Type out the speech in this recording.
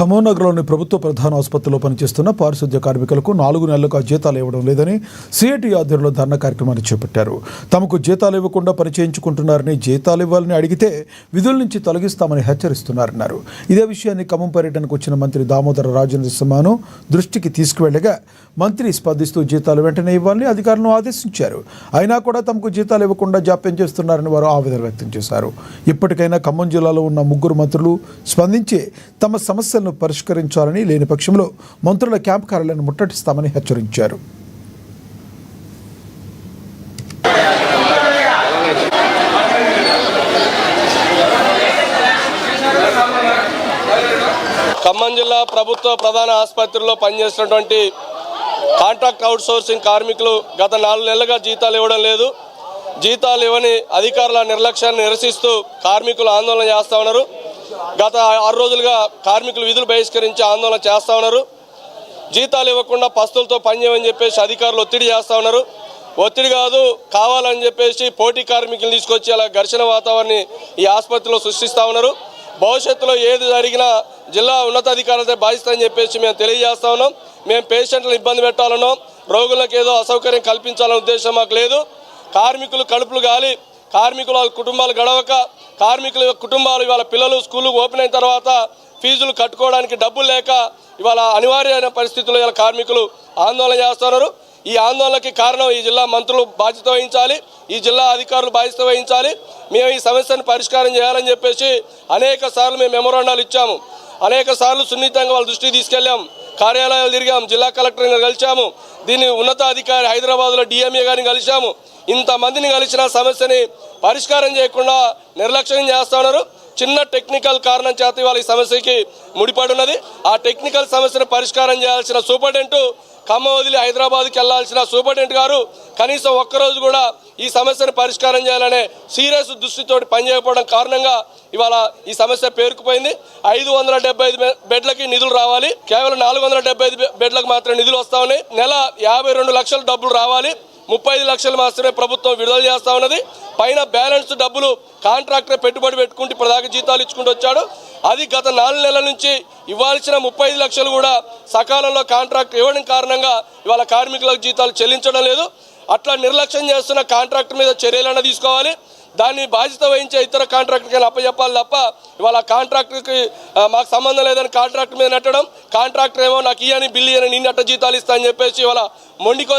ఖమ్మం నగరంలోని ప్రభుత్వ ప్రధాన ఆసుపత్రిలో పనిచేస్తున్న పారిశుద్ధ్య కార్మికులకు 4 నెలలుగా జీతాలు ఇవ్వడం లేదని సిఐటి ఆధ్వర్యంలో ధర్నా కార్యక్రమాన్ని చేపట్టారు. తమకు జీతాలు ఇవ్వకుండా పనిచేయించుకుంటున్నారని, జీతాలు ఇవ్వాలని అడిగితే విధుల నుంచి తొలగిస్తామని హెచ్చరిస్తున్నారన్నారు. ఇదే విషయాన్ని ఖమ్మం పర్యటనకు వచ్చిన మంత్రి దామోదర రాజనరసింహను దృష్టికి తీసుకువెళ్లగా మంత్రి స్పందిస్తూ జీతాలు వెంటనే ఇవ్వాలని అధికారులను ఆదేశించారు. అయినా కూడా తమకు జీతాలు ఇవ్వకుండా జాప్యం చేస్తున్నారని వారు ఆవేదన వ్యక్తం చేశారు. ఇప్పటికైనా ఖమ్మం జిల్లాలో ఉన్న 3 మంత్రులు స్పందించి తమ సమస్యలను పరిష్కరించాలని, లేని పక్షంలో మంత్రుల క్యాంప్ కార్యాలయాన్ని ముట్టడిస్తామని హెచ్చరించారు. ఖమ్మం జిల్లా ప్రభుత్వ ప్రధాన ఆసుపత్రిలో పనిచేస్తున్నటువంటి కాంట్రాక్ట్ అవుట్సోర్సింగ్ కార్మికులు గత 4 నెలలుగా జీతాలు ఇవ్వడం లేదు. జీతాలు ఇవ్వని అధికారుల నిర్లక్ష్యాన్ని నిరసిస్తూ కార్మికులు ఆందోళన చేస్తూ ఉన్నారు. గత 6 రోజులుగా కార్మికులు విధులు బహిష్కరించి ఆందోళన చేస్తూ ఉన్నారు. జీతాలు ఇవ్వకుండా పస్తులతో పనిచేయమని చెప్పేసి అధికారులు ఒత్తిడి చేస్తూ ఉన్నారు. ఒత్తిడి కాదు, కావాలని చెప్పేసి పోటీ కార్మికులు తీసుకొచ్చి అలా ఘర్షణ వాతావరణాన్ని ఈ ఆసుపత్రిలో సృష్టిస్తూ ఉన్నారు. భవిష్యత్తులో ఏది జరిగినా జిల్లా ఉన్నతాధికారులతో బాధ్యత అని చెప్పేసి మేము తెలియజేస్తా ఉన్నాం. మేము పేషెంట్లను ఇబ్బంది పెట్టాలనో, రోగులకు ఏదో అసౌకర్యం కల్పించాలనే ఉద్దేశం మాకు లేదు. కార్మికులు కడుపులు గాలి, కార్మికుల కుటుంబాలు గడవక, కార్మికుల కుటుంబాలు ఇవాళ పిల్లలు స్కూళ్ళు ఓపెన్ అయిన తర్వాత ఫీజులు కట్టుకోవడానికి డబ్బులు లేక ఇవాళ అనివార్యమైన పరిస్థితుల్లో ఇలా కార్మికులు ఆందోళన చేస్తున్నారు. ఈ ఆందోళనకి కారణం ఈ జిల్లా మంత్రులు బాధ్యత వహించాలి, ఈ జిల్లా అధికారులు బాధ్యత వహించాలి. మేము ఈ సమస్యను పరిష్కారం చేయాలని చెప్పేసి అనేక సార్లు మేము మెమోరాండాలు ఇచ్చాము. అనేక సార్లు సున్నితంగా వాళ్ళ దృష్టికి తీసుకెళ్ళాము. కార్యాలయాలు తిరిగాము, జిల్లా కలెక్టర్ని కలిసాము, దీన్ని ఉన్నతాధికారి హైదరాబాద్లో డిఎంఏ గారిని కలిసాము. ఇంతమందిని కలిసిన సమస్యని పరిష్కారం చేయకుండా నిర్లక్ష్యం చేస్తూ ఉన్నారు. చిన్న టెక్నికల్ కారణం చేత ఇవాళ ఈ సమస్యకి ముడిపడి ఉన్నది. ఆ టెక్నికల్ సమస్యను పరిష్కారం చేయాల్సిన సూపరింటెండెంట్, ఖమ్మం వదిలి హైదరాబాద్కి వెళ్లాల్సిన సూపరింటెండెంట్ గారు కనీసం ఒక్కరోజు కూడా ఈ సమస్యను పరిష్కారం చేయాలనే సీరియస్ దృష్టితో పనిచేయకపోవడం కారణంగా ఇవాళ ఈ సమస్య పేరుకుపోయింది. 575 బెడ్లకి నిధులు రావాలి, కేవలం 475 బెడ్లకు మాత్రం నిధులు వస్తా ఉన్నాయి. నెల 52 లక్షల డబ్బులు రావాలి, 35 లక్షలు మాత్రమే ప్రభుత్వం విడుదల చేస్తా ఉన్నది. పైన బ్యాలెన్స్ డబ్బులు కాంట్రాక్టర్ పెట్టుబడి పెట్టుకుంటూ ఇప్పటిదాకా జీతాలు ఇచ్చుకుంటూ వచ్చాడు. అది గత 4 నెలల నుంచి ఇవ్వాల్సిన 35 లక్షలు కూడా సకాలంలో కాంట్రాక్ట్ ఇవ్వడం కారణంగా ఇవాళ కార్మికులకు జీతాలు చెల్లించడం లేదు. అట్లా నిర్లక్ష్యం చేస్తున్న కాంట్రాక్టర్ మీద చర్యలన్నా తీసుకోవాలి. దాన్ని బాధ్యత వహించే ఇతర కాంట్రాక్టర్కి అప్పచెప్పాలి తప్ప ఇవాళ కాంట్రాక్టర్కి మాకు సంబంధం లేదని కాంట్రాక్టర్ మీద నెట్టడం, కాంట్రాక్టర్ ఏమో నాకు ఇయ్యని బిల్లు ఇయ్యని నిన్నట్ట జీతాలు ఇస్తా అని చెప్పేసి ఇవాళ మొండికో